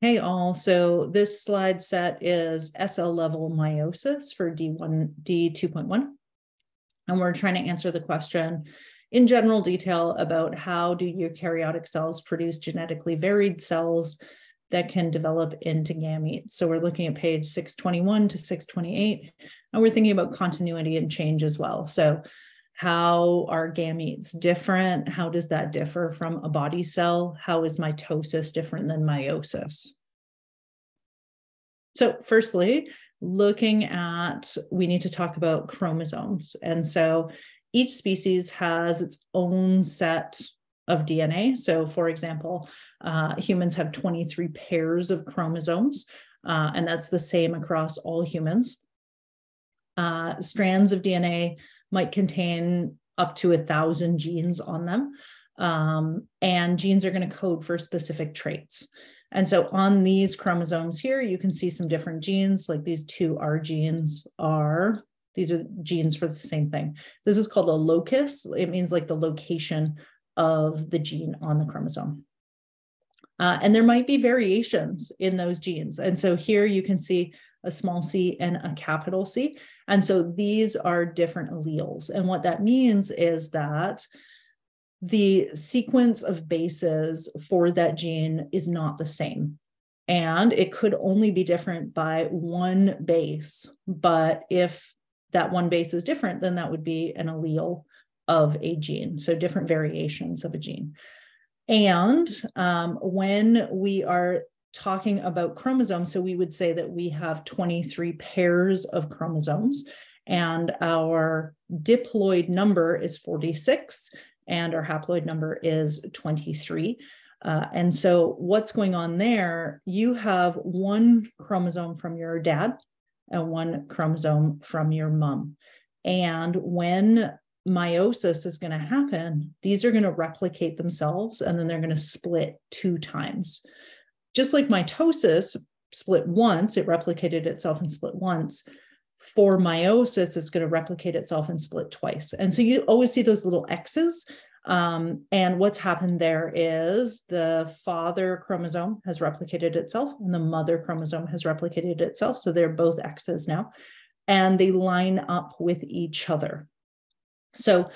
Hey all, so this slide set is SL level meiosis for D2.1, and we're trying to answer the question in general detail about how do eukaryotic cells produce genetically varied cells that can develop into gametes. So we're looking at page 621 to 628, and we're thinking about continuity and change as well. So how are gametes different? How does that differ from a body cell? How is mitosis different than meiosis? So firstly, we need to talk about chromosomes. And so each species has its own set of DNA. So for example, humans have 23 pairs of chromosomes, and that's the same across all humans. Strands of DNA might contain up to 1,000 genes on them, and genes are going to code for specific traits. And so on these chromosomes here, you can see some different genes, like these two R genes these are genes for the same thing. This is called a locus. It means like the location of the gene on the chromosome. And there might be variations in those genes. And so here you can see a small c and a capital C. And so these are different alleles. And what that means is that the sequence of bases for that gene is not the same. And it could only be different by one base. But if that one base is different, then that would be an allele of a gene. So different variations of a gene. And when we are talking about chromosomes, so we would say that we have 23 pairs of chromosomes, and our diploid number is 46, and our haploid number is 23. And so what's going on there, you have one chromosome from your dad and one chromosome from your mom. And when meiosis is going to happen, these are going to replicate themselves, and then they're going to split 2 times. Just like mitosis split once, it replicated itself and split once. For meiosis, it's going to replicate itself and split twice. And so you always see those little X's. And what's happened there is the father chromosome has replicated itself and the mother chromosome has replicated itself. So they're both X's now, and they line up with each other. So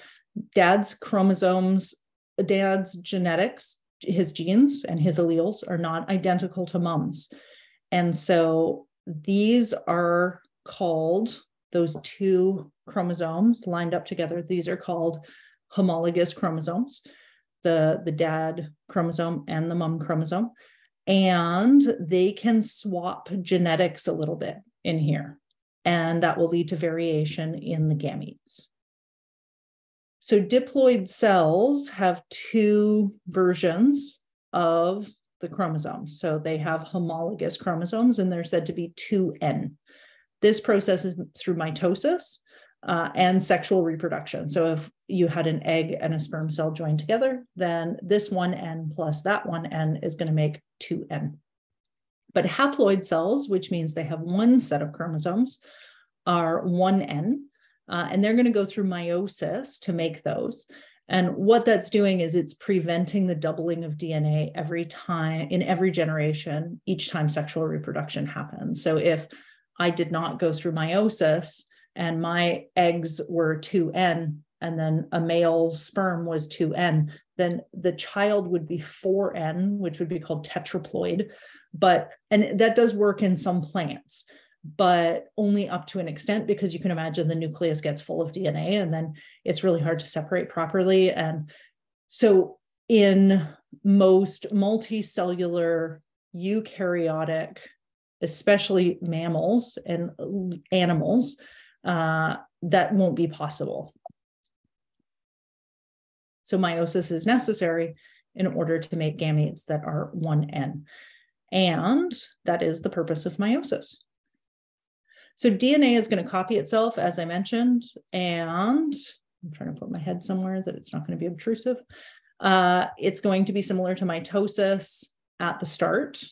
dad's chromosomes, dad's genetics, his genes and his alleles are not identical to mom's. And so these are called, those 2 chromosomes lined up together, these are called homologous chromosomes, the dad chromosome and the mom chromosome. And they can swap genetics a little bit in here, and that will lead to variation in the gametes. So diploid cells have 2 versions of the chromosomes. So they have homologous chromosomes, and they're said to be 2N. This process is through mitosis and sexual reproduction. So if you had an egg and a sperm cell joined together, then this 1N plus that 1N is going to make 2N. But haploid cells, which means they have one set of chromosomes, are 1N. And they're going to go through meiosis to make those. And what that's doing is it's preventing the doubling of DNA every time, in every generation, each time sexual reproduction happens. So if I did not go through meiosis and my eggs were 2N, and then a male sperm was 2N, then the child would be 4N, which would be called tetraploid. And that does work in some plants, but only up to an extent, because you can imagine the nucleus gets full of DNA and then it's really hard to separate properly. And so in most multicellular eukaryotic, especially mammals and animals, that won't be possible. So meiosis is necessary in order to make gametes that are 1N. And that is the purpose of meiosis. So DNA is going to copy itself, as I mentioned, and I'm trying to put my head somewhere that it's not going to be obtrusive. It's going to be similar to mitosis at the start,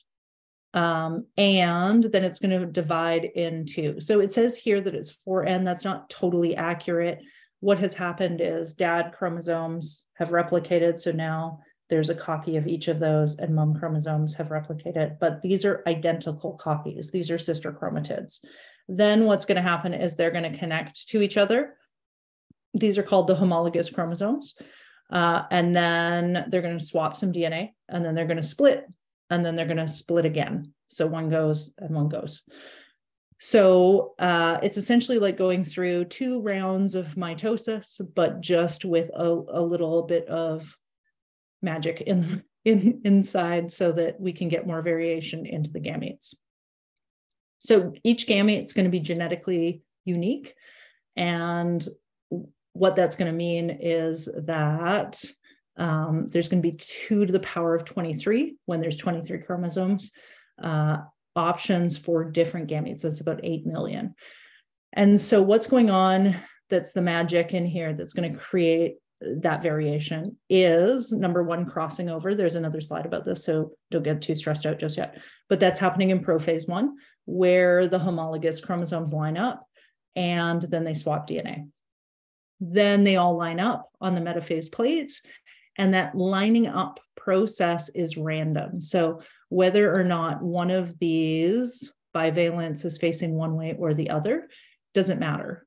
and then it's going to divide in 2. So it says here that it's 4N. That's not totally accurate. What has happened is dad chromosomes have replicated, so now there's a copy of each of those, and mom chromosomes have replicated, but these are identical copies. These are sister chromatids. Then what's going to happen is they're going to connect to each other. These are called the homologous chromosomes. And then they're going to swap some DNA, and then they're going to split, and then they're going to split again. So one goes and one goes. So it's essentially like going through 2 rounds of mitosis, but just with a little bit of magic inside so that we can get more variation into the gametes. So each gamete is going to be genetically unique. And what that's going to mean is that there's going to be 2 to the power of 23 when there's 23 chromosomes. Options for different gametes. That's about 8 million. And so what's going on that's the magic in here that's going to create that variation is, number 1, crossing over. There's another slide about this, so don't get too stressed out just yet. But that's happening in prophase 1, where the homologous chromosomes line up and then they swap DNA. Then they all line up on the metaphase plate, and that lining up process is random. So whether or not one of these bivalents is facing one way or the other doesn't matter.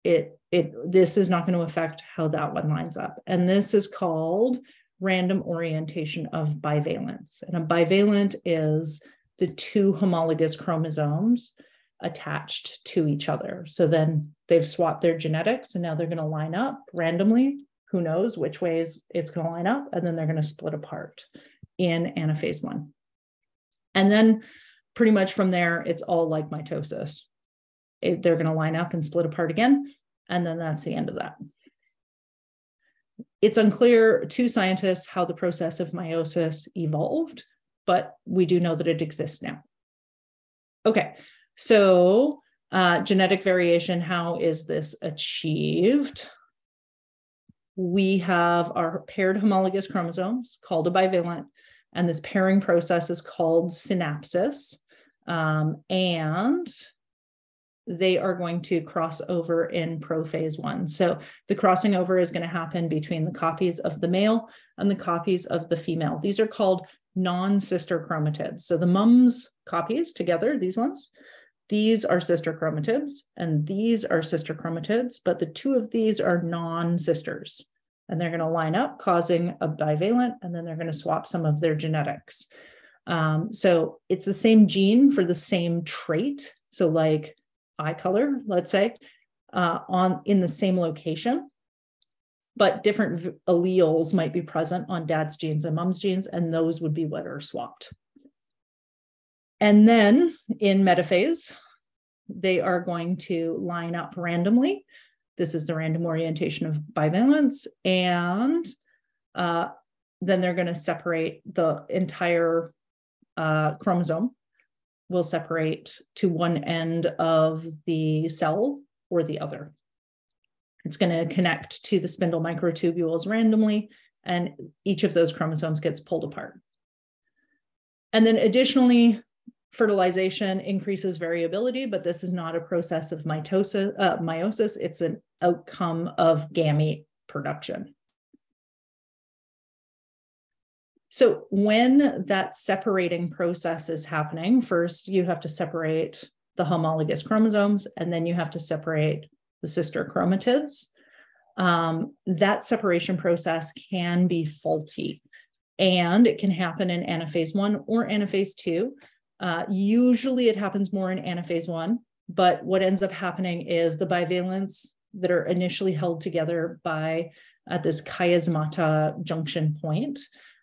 This is not going to affect how that one lines up. And this is called random orientation of bivalence. And a bivalent is the 2 homologous chromosomes attached to each other. So then they've swapped their genetics, and now they're going to line up randomly. Who knows which ways it's going to line up, and then they're going to split apart in anaphase 1. And then pretty much from there, it's all like mitosis. They're going to line up and split apart again, and then that's the end of that. It's unclear to scientists how the process of meiosis evolved, but we do know that it exists now. Okay, so genetic variation, how is this achieved? We have our paired homologous chromosomes called a bivalent, and this pairing process is called synapsis, and they are going to cross over in prophase 1. So the crossing over is going to happen between the copies of the male and the copies of the female. These are called non-sister chromatids. So the mum's copies together, these ones, these are sister chromatids, and these are sister chromatids, but the 2 of these are non-sisters. And they're going to line up, causing a bivalent, and then they're going to swap some of their genetics. So it's the same gene for the same trait. So like eye color, let's say, in the same location, but different alleles might be present on dad's genes and mom's genes, and those would be what are swapped. And then in metaphase, they are going to line up randomly. This is the random orientation of bivalence. And then they're going to separate the entire chromosome, will separate to one end of the cell or the other. It's going to connect to the spindle microtubules randomly, and each of those chromosomes gets pulled apart. And then additionally, fertilization increases variability, but this is not a process of meiosis. It's an outcome of gamete production. So when that separating process is happening, first you have to separate the homologous chromosomes, and then you have to separate the sister chromatids. That separation process can be faulty, and it can happen in anaphase 1 or anaphase 2. Usually it happens more in anaphase 1, but what ends up happening is the bivalents that are initially held together at this chiasmata junction point,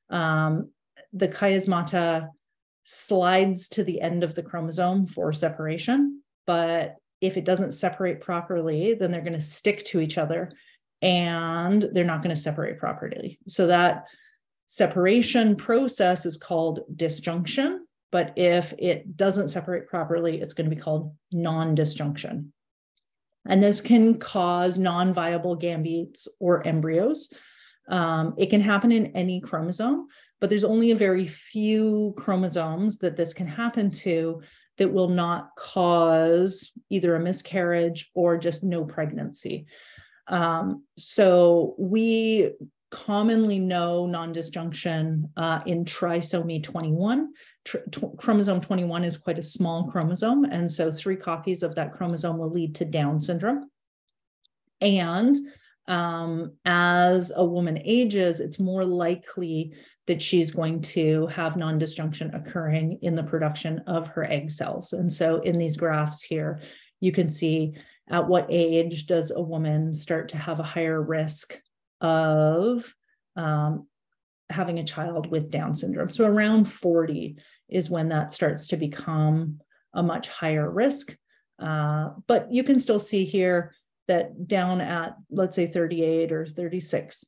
the chiasmata slides to the end of the chromosome for separation, but if it doesn't separate properly, then they're going to stick to each other and they're not going to separate properly. So that separation process is called disjunction, but if it doesn't separate properly, it's going to be called non-disjunction. And this can cause non-viable gametes or embryos. It can happen in any chromosome, but there's only a very few chromosomes that this can happen to that will not cause either a miscarriage or just no pregnancy. So we commonly know non-disjunction in trisomy 21. Chromosome 21 is quite a small chromosome, and so 3 copies of that chromosome will lead to Down syndrome. And as a woman ages, it's more likely that she's going to have non-disjunction occurring in the production of her egg cells. And so in these graphs here, you can see at what age does a woman start to have a higher risk of having a child with Down syndrome. So around 40 is when that starts to become a much higher risk. But you can still see here that down at, let's say, 38 or 36,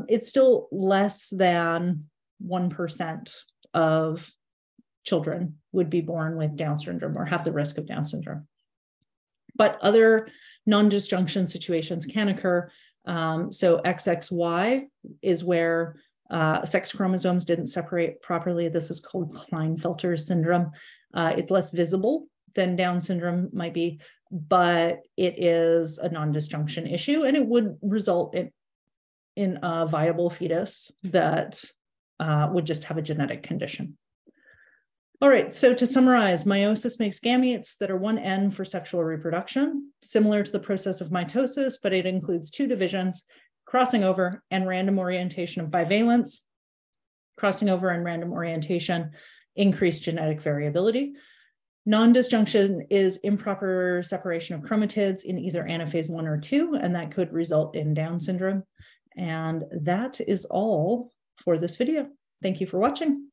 it's still less than 1% of children would be born with Down syndrome or have the risk of Down syndrome. But other non-disjunction situations can occur. So XXY is where sex chromosomes didn't separate properly. This is called Klinefelter syndrome. It's less visible than Down syndrome might be, but it is a non-disjunction issue, and it would result in a viable fetus that would just have a genetic condition. All right, so to summarize, meiosis makes gametes that are one end for sexual reproduction, similar to the process of mitosis, but it includes 2 divisions, crossing over and random orientation of bivalence. Crossing over and random orientation increase genetic variability. Non-disjunction is improper separation of chromatids in either anaphase 1 or 2, and that could result in Down syndrome. And that is all for this video. Thank you for watching.